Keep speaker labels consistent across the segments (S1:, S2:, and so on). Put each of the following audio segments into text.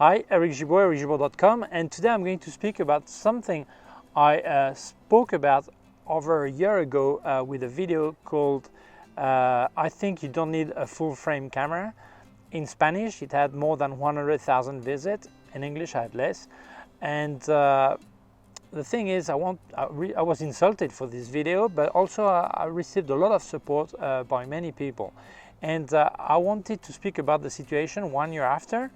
S1: Hi, Eric Gibaud, Gibaud.com, and today I'm going to speak about something I spoke about over a year ago with a video called I think you don't need a full frame camera. In Spanish it had more than 100,000 visits, in English I had less, and the thing is I was insulted for this video, but also I received a lot of support by many people, and I wanted to speak about the situation 1 year after,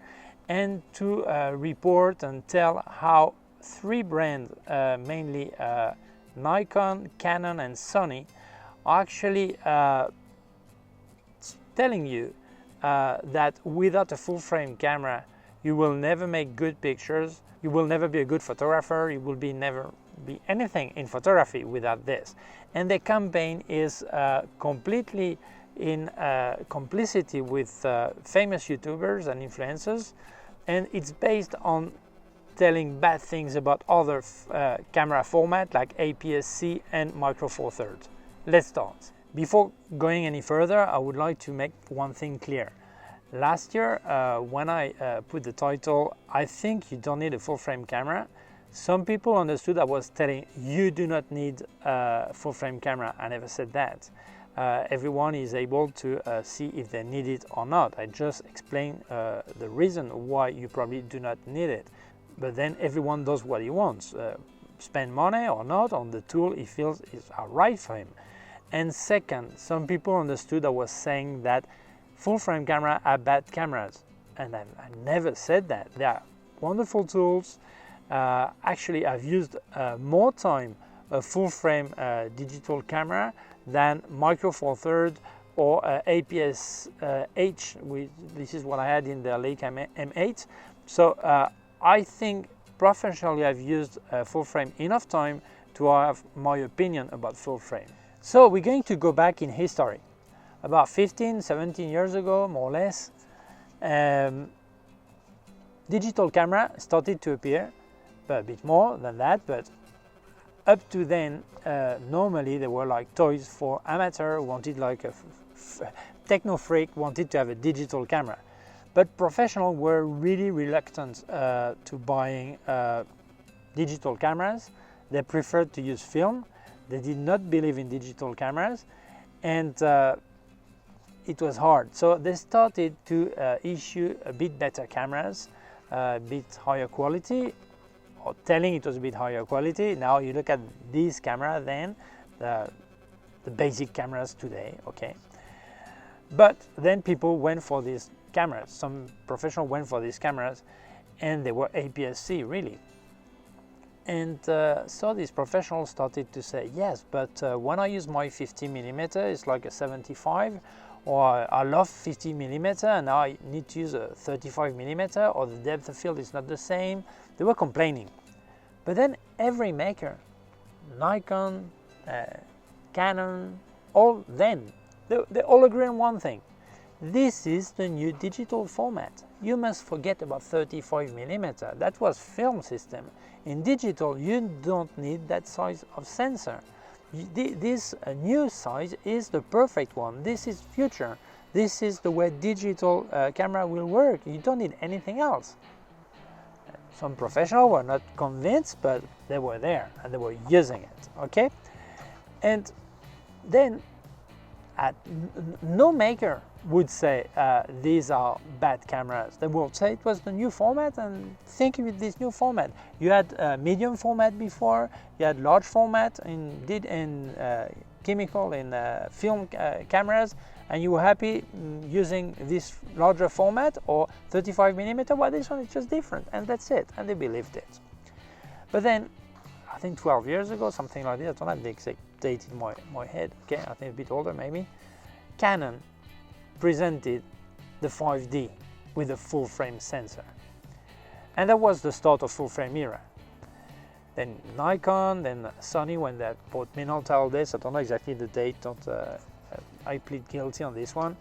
S1: and to report and tell how three brands, mainly Nikon, Canon and Sony, are actually telling you that without a full frame camera you will never make good pictures, you will never be a good photographer, you will never be anything in photography without this. And the campaign is completely in complicity with famous YouTubers and influencers, and it's based on telling bad things about other camera format like APS-C and Micro Four Thirds. Let's start. Before going any further, I would like to make one thing clear. Last year, when I put the title, I think you don't need a full frame camera, some people understood I was telling you do not need a full frame camera. I never said that. Everyone is able to see if they need it or not. I just explained the reason why you probably do not need it. But then everyone does what he wants, spend money or not on the tool he feels is right for him. And second, some people understood I was saying that full frame camera are bad cameras, and I never said that. They are wonderful tools. Actually, I've used more time a full frame digital camera than Micro Four Thirds or APS-H. This is what I had in the Leica M8. So I think professionally I've used full frame enough time to have my opinion about full frame. So we're going to go back in history. About 15, 17 years ago, more or less, digital camera started to appear, but a bit more than that, but up to then, normally they were like toys for amateur, wanted like a techno freak, wanted to have a digital camera. But professionals were really reluctant to buying digital cameras. They preferred to use film. They did not believe in digital cameras, and it was hard. So they started to issue a bit better cameras, a bit higher quality, or telling it was a bit higher quality. Now you look at these cameras then, the basic cameras today, okay? But then people went for these cameras. Some professionals went for these cameras, and they were APS-C really. And so these professionals started to say, yes, but when I use my 50mm, it's like a 75, or I love 50mm and now I need to use a 35mm, or the depth of field is not the same. They were complaining. But then every maker, Nikon, Canon, they all agree on one thing. This is the new digital format. You must forget about 35mm. That was film system. In digital, you don't need that size of sensor. This new size is the perfect one. This is future. This is the way digital camera will work. You don't need anything else. Some professionals were not convinced, but they were there and they were using it, okay? And then no maker would say these are bad cameras. They would say it was the new format, and think with this new format. You had medium format before, you had large format in chemical in film cameras, and you were happy using this larger format or 35mm. Well, this one is just different, and that's it, and they believed it. But then, I think 12 years ago, something like that, I don't have the exact date in my head, okay, I think a bit older maybe, Canon presented the 5D with a full frame sensor. And that was the start of full frame era. Then Nikon, then Sony, when they bought Minolta this, I don't know exactly the date, I plead guilty on this one.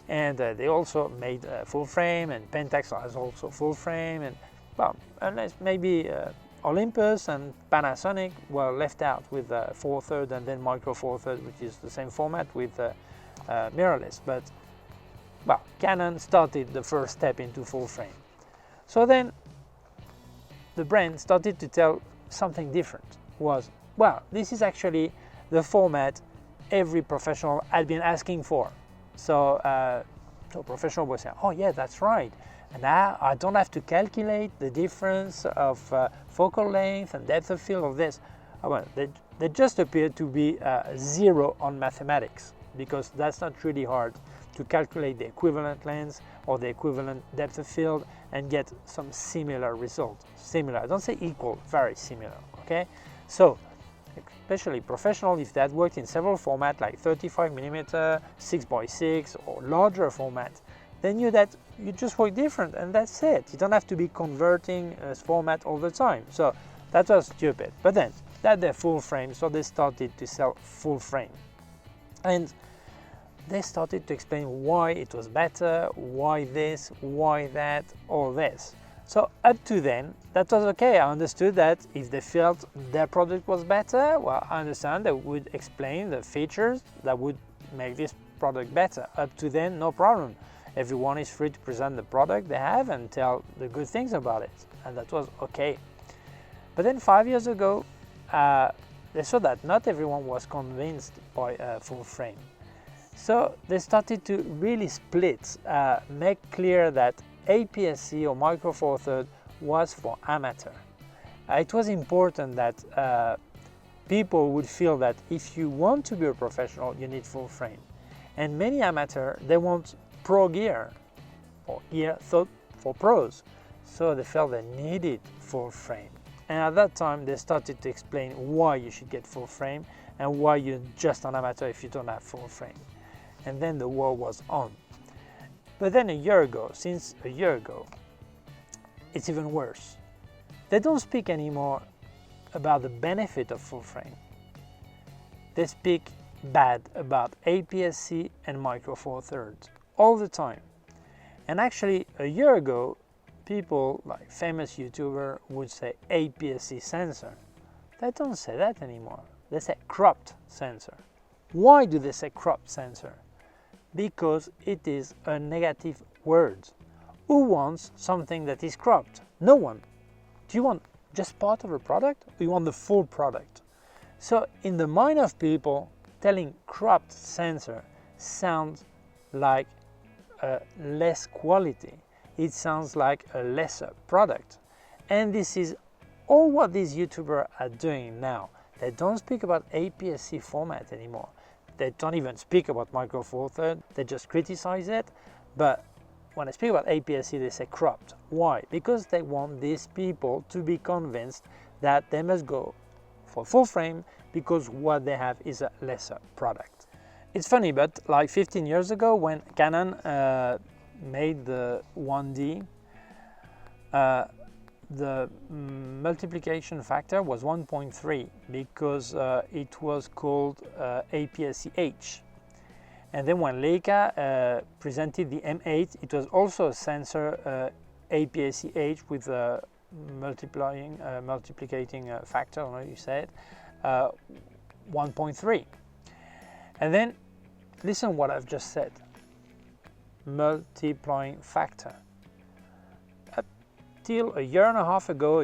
S1: And they also made full frame, and Pentax has also full frame, and well, unless maybe Olympus and Panasonic were left out with 4/3 and then Micro Four Thirds, which is the same format with mirrorless. But well, Canon started the first step into full frame. So then the brand started to tell something different. Was, well, this is actually the format every professional had been asking for. So, so professional was saying, oh yeah, that's right. And now I don't have to calculate the difference of focal length and depth of field of this. Well, they just appear to be zero on mathematics, because that's not really hard to calculate the equivalent lens or the equivalent depth of field and get some similar result. Similar, I don't say equal, very similar, okay? So, especially professional, if that worked in several formats like 35mm, 6x6 or larger format, they knew that you just work different and that's it. You don't have to be converting a format all the time. So that was stupid. But then, that they're full frame, so they started to sell full frame. And they started to explain why it was better, why this, why that, all this. So up to then, that was okay. I understood that if they felt their product was better, well, I understand they would explain the features that would make this product better. Up to then, no problem. Everyone is free to present the product they have and tell the good things about it. And that was okay. But then 5 years ago, they saw that not everyone was convinced by full frame. So they started to really split, make clear that APS-C or Micro Four Thirds was for amateur. It was important that people would feel that if you want to be a professional, you need full frame. And many amateurs, they want pro gear, or gear thought for pros. So they felt they needed full frame. And at that time, they started to explain why you should get full frame and why you're just an amateur if you don't have full frame. And then the war was on. But then since a year ago, it's even worse. They don't speak anymore about the benefit of full frame. They speak bad about APS-C and Micro Four Thirds all the time. And actually, a year ago, people like famous YouTuber would say APS-C sensor. They don't say that anymore. They say cropped sensor. Why do they say cropped sensor? Because it is a negative word. Who wants something that is cropped? No one. Do you want just part of a product, or you want the full product? So in the mind of people, telling cropped sensor sounds like less quality. It sounds like a lesser product. And this is all what these YouTubers are doing now. They don't speak about APS-C format anymore. They don't even speak about Micro Four Thirds. They just criticize it. But when I speak about APS-C, they say cropped. Why? Because they want these people to be convinced that they must go for full frame because what they have is a lesser product. It's funny, but like 15 years ago when Canon made the 1D, the multiplication factor was 1.3 because it was called APS-C-H. And then when Leica presented the M8, it was also a sensor APS-C-H with a multiplicating factor, I don't know how you say it, 1.3. And then listen what I've just said, multiplying factor. Till a year and a half ago,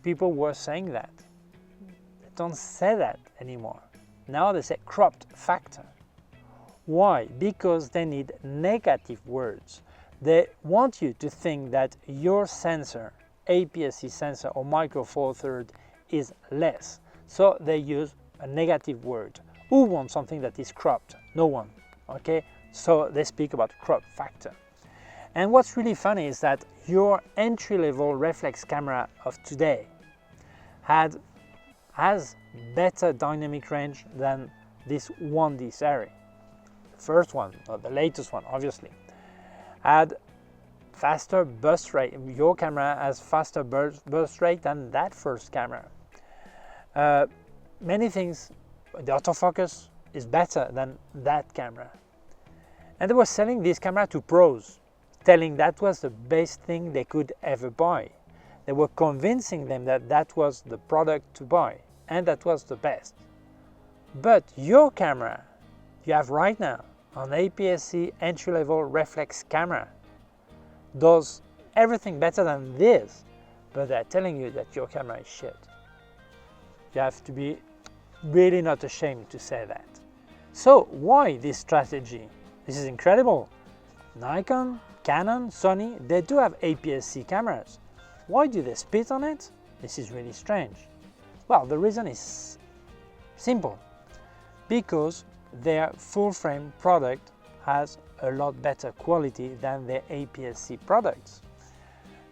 S1: people were saying that. They don't say that anymore. Now they say cropped factor. Why? Because they need negative words. They want you to think that your sensor, APS-C sensor or Micro Four Thirds, is less. So they use a negative word. Who wants something that is cropped? No one. Okay? So they speak about crop factor. And what's really funny is that your entry-level reflex camera of today has better dynamic range than this 1D series. The first one, or the latest one, obviously, had faster burst rate. Your camera has faster burst rate than that first camera. Many things, the autofocus is better than that camera. And they were selling this camera to pros, telling that was the best thing they could ever buy. They were convincing them that that was the product to buy, and that was the best. But your camera, you have right now, an APS-C entry-level reflex camera, does everything better than this, but they're telling you that your camera is shit. You have to be really not ashamed to say that. So why this strategy? This is incredible. Nikon, Canon, Sony, they do have APS-C cameras. Why do they spit on it? This is really strange. Well, the reason is simple. Because their full-frame product has a lot better quality than their APS-C products.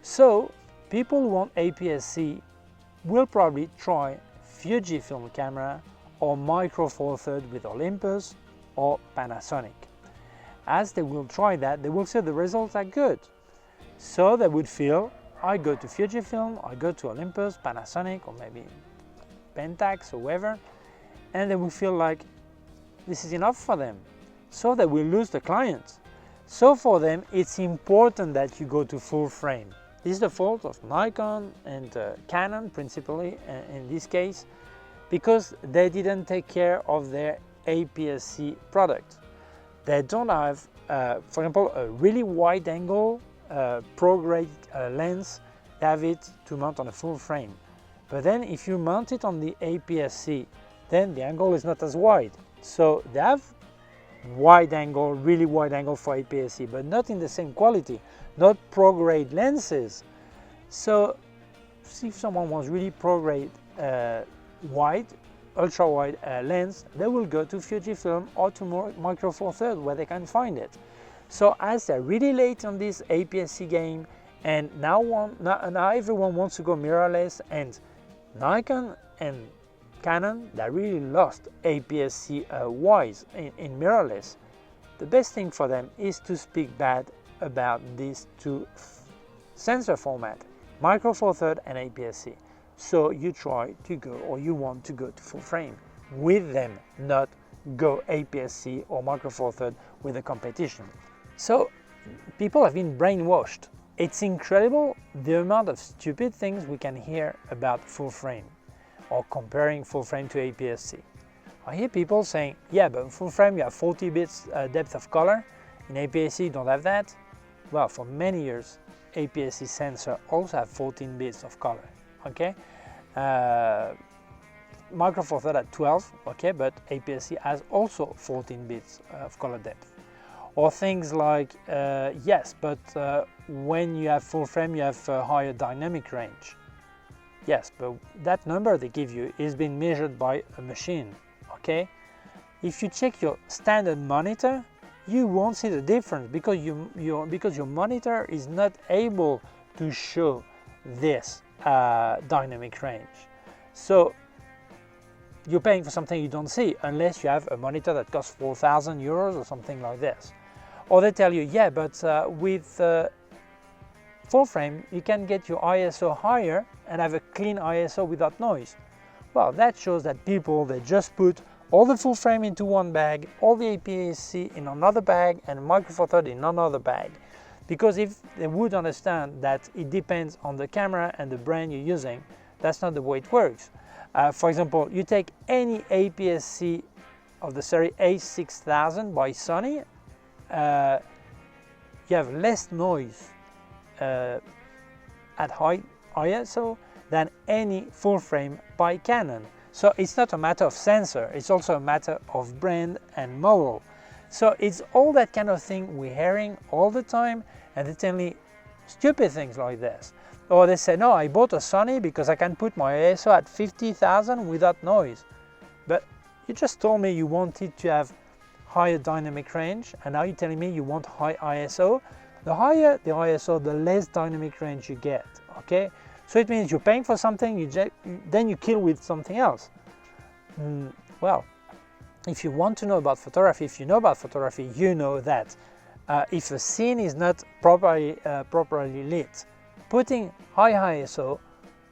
S1: So people who want APS-C will probably try Fujifilm camera or Micro Four Thirds with Olympus or Panasonic. As they will try that, they will say the results are good. So they would feel, I go to Fujifilm, I go to Olympus, Panasonic, or maybe Pentax or whatever, and they will feel like this is enough for them. So they will lose the clients. So for them, it's important that you go to full frame. This is the fault of Nikon and Canon, principally in this case, because they didn't take care of their APS-C product. They don't have, for example, a really wide angle pro-grade lens. They have it to mount on a full frame. But then if you mount it on the APS-C, then the angle is not as wide. So they have wide angle, really wide angle for APS-C, but not in the same quality, not pro-grade lenses. So if someone wants really pro-grade wide, ultra-wide lens, they will go to Fujifilm or to Micro Four Thirds where they can find it. So as they're really late on this APS-C game, and now everyone wants to go mirrorless, and Nikon and Canon, they really lost APS-C wise in mirrorless. The best thing for them is to speak bad about these two sensor format, Micro Four Thirds and APS-C. So you try to go, or you want to go to full frame with them, not go APS-C or Micro Four Thirds with the competition. So people have been brainwashed. It's incredible the amount of stupid things we can hear about full frame or comparing full frame to APS-C. I hear people saying, yeah, but in full frame you have 40 bits depth of color. In APS-C you don't have that. Well, for many years, APS-C sensor also have 14 bits of color, okay? Micro Four Thirds at 12, okay, but APS-C has also 14 bits of color depth. Or things like, yes, but when you have full frame you have a higher dynamic range. Yes, but that number they give you is being measured by a machine, okay? If you check your standard monitor, you won't see the difference because your monitor is not able to show this dynamic range. So you're paying for something you don't see unless you have a monitor that costs 4,000 euros or something like this. Or they tell you, yeah, but with full frame you can get your ISO higher and have a clean ISO without noise. Well, that shows that people, they just put all the full frame into one bag, all the APS-C in another bag, and Micro Four Thirds in another bag. Because if they would understand that it depends on the camera and the brand you're using, that's not the way it works. For example, you take any APS-C of the series A6000 by Sony, you have less noise at high ISO than any full frame by Canon. So it's not a matter of sensor, it's also a matter of brand and model. So it's all that kind of thing we're hearing all the time, and they tell me stupid things like this. Or they say, no, I bought a Sony because I can put my ISO at 50,000 without noise. But you just told me you wanted to have higher dynamic range, and now you're telling me you want high ISO. The higher the ISO, the less dynamic range you get, okay? So it means you're paying for something, then you kill with something else. Well, if you want to know about photography, if you know about photography, you know that if a scene is not properly lit, putting high ISO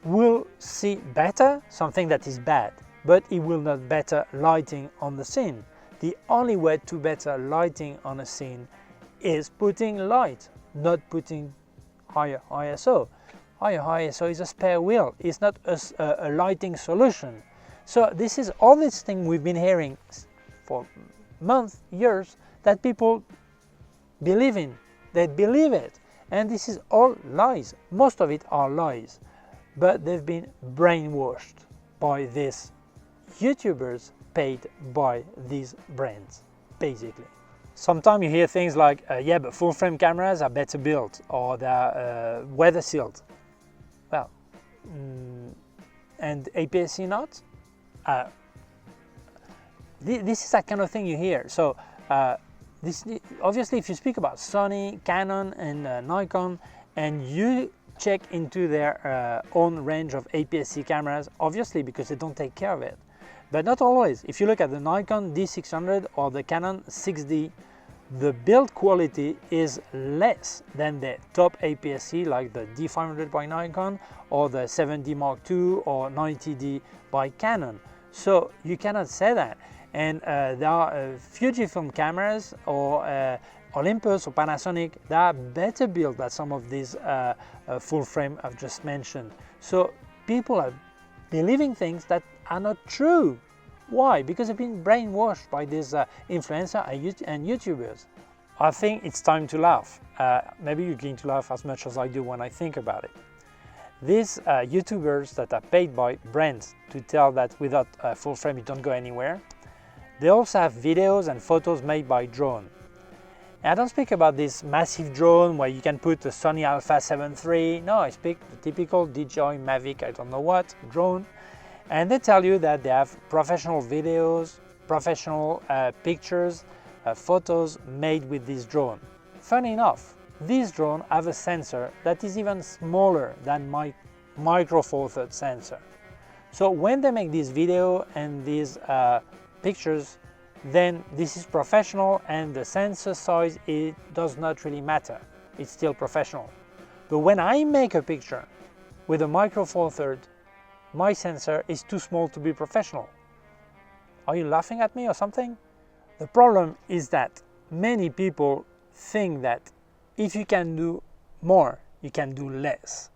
S1: will see better something that is bad, but it will not better lighting on the scene. The only way to better lighting on a scene is putting light, not putting higher ISO. Higher ISO is a spare wheel, it's not a lighting solution. So this is all this thing we've been hearing for months, years, that people believe in. They believe it. And this is all lies. Most of it are lies, but they've been brainwashed by these YouTubers paid by these brands, basically. Sometimes you hear things like, yeah, but full frame cameras are better built, or they're weather sealed. Well, and APS-C not? This is that kind of thing you hear. So obviously, if you speak about Sony, Canon, and Nikon, and you check into their own range of APS-C cameras, obviously because they don't take care of it. But not always. If you look at the Nikon D600 or the Canon 6D, the build quality is less than the top APS-C like the D500 by Nikon or the 7D Mark II or 90D by Canon. So you cannot say that. And there are Fujifilm cameras or Olympus or Panasonic that are better built than some of these full frame I've just mentioned. So people are believing things that are not true. Why? Because they've been brainwashed by these influencers and YouTubers. I think it's time to laugh. Maybe you're going to laugh as much as I do when I think about it. These YouTubers that are paid by brands to tell that without a full frame you don't go anywhere, they also have videos and photos made by drone. And I don't speak about this massive drone where you can put a Sony Alpha 7 III. No, I speak the typical DJI Mavic, I don't know what, drone. And they tell you that they have professional videos, professional pictures, photos made with this drone. Funny enough, these drones have a sensor that is even smaller than my Micro Four Thirds sensor. So when they make this video and these pictures, then this is professional, and the sensor size, it does not really matter. It's still professional. But when I make a picture with a Micro Four Thirds, my sensor is too small to be professional. Are you laughing at me or something? The problem is that many people think that if you can do more, you can do less.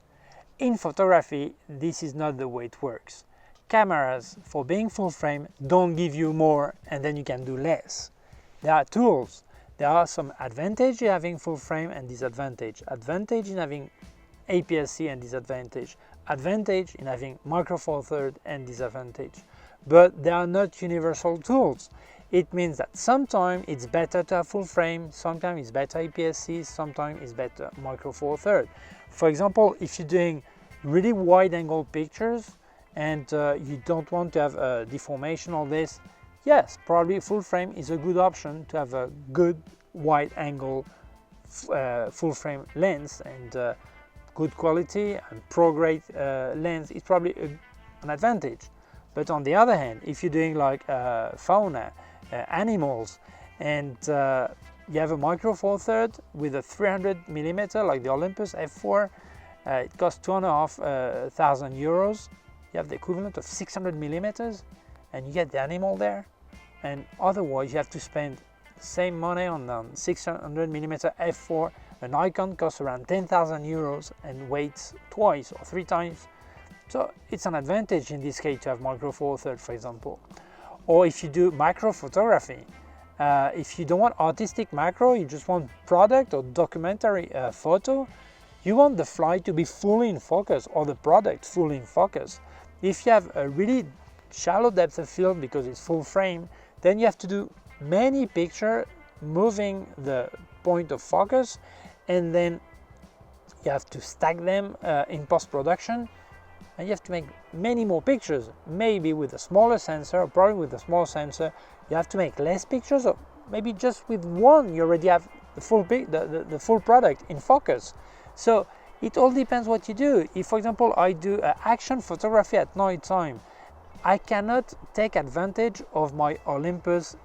S1: In photography, this is not the way it works. Cameras, for being full frame, don't give you more and then you can do less. There are tools. There are some advantage in having full frame and disadvantage. Advantage in having APS-C and disadvantage. Advantage in having Micro Four Thirds and disadvantage. But they are not universal tools. It means that sometimes it's better to have full frame, sometimes it's better APS-C, sometimes it's better Micro Four Thirds. For example, if you're doing really wide angle pictures and you don't want to have a deformation or this, yes, probably full frame is a good option to have a good wide angle full frame lens, and good quality and pro grade lens is probably an advantage. But on the other hand, if you're doing like fauna, animals, and you have a Micro Four Thirds with a 300mm like the Olympus F4, it costs 2,500 euros. You have the equivalent of 600mm and you get the animal there, and otherwise you have to spend the same money on 600mm F4. A Nikon costs around 10,000 euros and weighs twice or three times. So it's an advantage in this case to have Micro Four Thirds, for example. Or if you do macro photography, if you don't want artistic macro, you just want product or documentary photo, you want the fly to be fully in focus or the product fully in focus. If you have a really shallow depth of field because it's full frame, then you have to do many pictures moving the point of focus, and then you have to stack them in post-production, and you have to make many more pictures. Maybe with a smaller sensor, or probably with a small sensor, you have to make less pictures, or maybe just with one you already have the full product in focus. So it all depends what you do. If, for example, I do action photography at night time, I cannot take advantage of my Olympus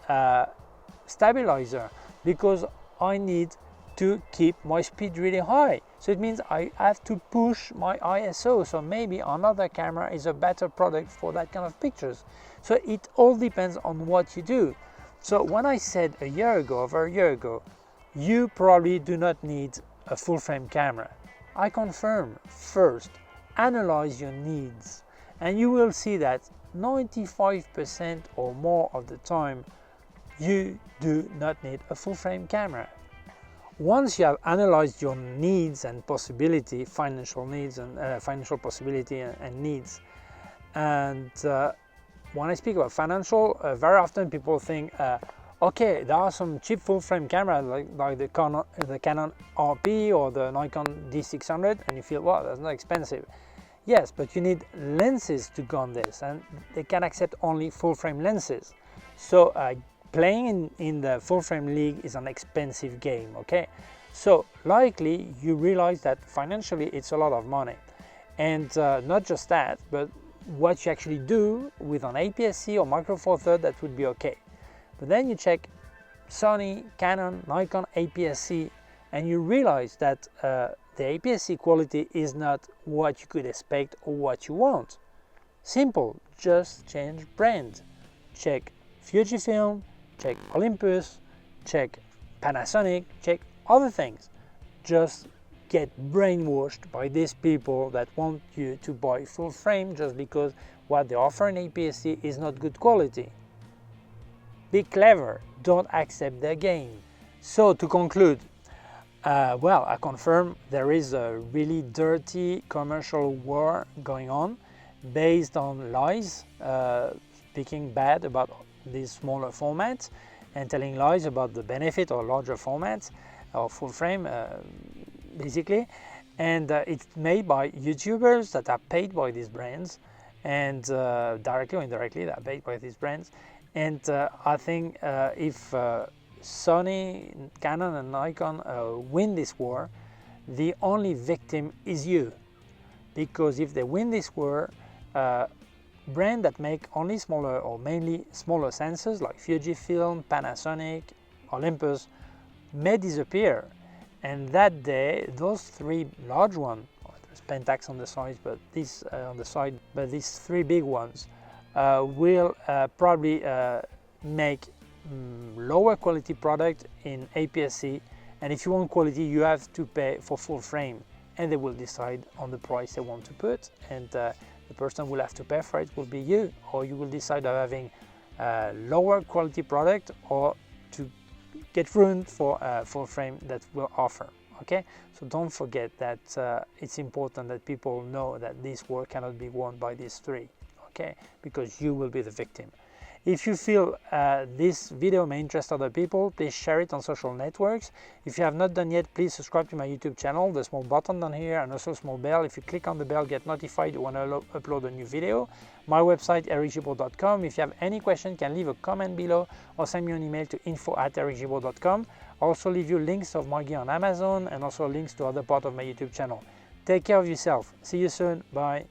S1: stabilizer because I need to keep my speed really high. So it means I have to push my ISO. So maybe another camera is a better product for that kind of pictures. So it all depends on what you do. So when I said over a year ago, you probably do not need a full frame camera, I confirm. First, analyze your needs, and you will see that 95% or more of the time you do not need a full frame camera. once you have analyzed your needs and possibility, financial needs and financial possibility and needs, and when I speak about financial, very often people think, okay, there are some cheap full-frame cameras like the Canon RP or the Nikon D600, and you feel, well, that's not expensive. Yes, but you need lenses to go on this, and they can accept only full-frame lenses. So playing in the full-frame league is an expensive game, okay? So likely you realize that financially it's a lot of money. And not just that, but what you actually do with an APS-C or Micro Four Thirds, that would be okay. But then you check Sony, Canon, Nikon APS-C, and you realize that the APS-C quality is not what you could expect or what you want. Simple, just change brand. Check Fujifilm, check Olympus, check Panasonic, check other things. Just get brainwashed by these people that want you to buy full frame just because what they offer in APS-C is not good quality. Be clever, don't accept their game. So to conclude, well, I confirm there is a really dirty commercial war going on based on lies, speaking bad about these smaller formats and telling lies about the benefit of larger formats or full frame, basically. And it's made by YouTubers that are paid by these brands, and directly or indirectly they are paid by these brands. And I think if Sony, Canon and Nikon win this war, the only victim is you. Because if they win this war, brands that make only smaller or mainly smaller sensors like Fujifilm, Panasonic, Olympus may disappear. And that day, those three large ones, there's Pentax on the side, but these these three big ones will probably make lower quality product in APS-C, and if you want quality you have to pay for full frame, and they will decide on the price they want to put, and the person who will have to pay for it will be you, or you will decide on having lower quality product or to get ruined for full frame that will offer. Okay, so don't forget that it's important that people know that this war cannot be won by these three. Okay, because you will be the victim. If you feel this video may interest other people, please share it on social networks. If you have not done yet, please subscribe to my YouTube channel, the small button down here and also small bell. If you click on the bell, get notified when I upload a new video. My website, ericgibaud.com. If you have any question, you can leave a comment below or send me an email to info@ericgibaud.com. I'll also leave you links of my gear on Amazon and also links to other parts of my YouTube channel. Take care of yourself. See you soon. Bye.